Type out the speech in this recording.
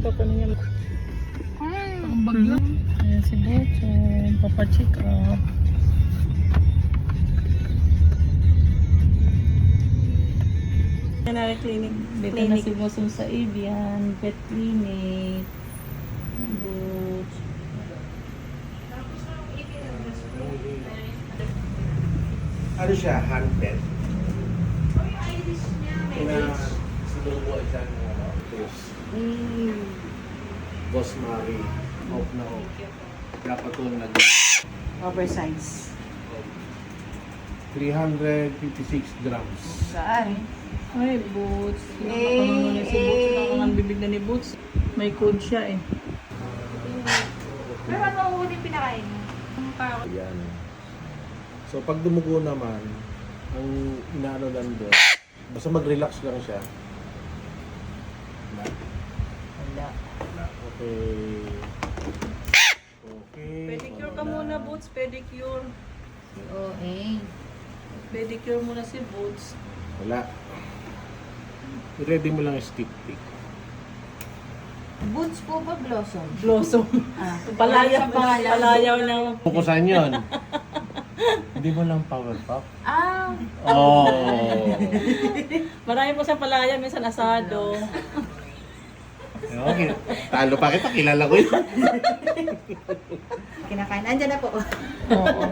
Ito pa niya. Ang bagyo. Ayan si Boots. Papacheck up. Veterinary clinic. Dito na si Bosom sa Avian. Vet clinic. Boots. Ano siya? Hand pet? Oh, yung Irish niya. May Sinubuan siya ng Boss. Boss Mari. Off na off. Dapat ito oversize. 356 grams. Saan? Ay, Boots. Nakakaroon na si Boots. Nakakang bibig na ni Boots. May code siya eh. Pero ano ulit pinakain niya? Ayan. So pag dumugo naman, ang inaano lang doon, basta mag-relax lang siya. Wala. Okay. Okay. Pedicure ka muna, Boots. Pedicure. OA. Pedicure muna si Boots. Wala. I-ready mo lang yung stick pick. Boots po ba Blossom? Blossom. Ah. Palayaw. Palayaw ng... Pukusan yun. Hindi mo lang power pop. Ah! Oh. Marami po sa palaya. Minsan asado. Okay. Talo pa kita, kilala ko yun. Kinakain. Andyan na po. Oo.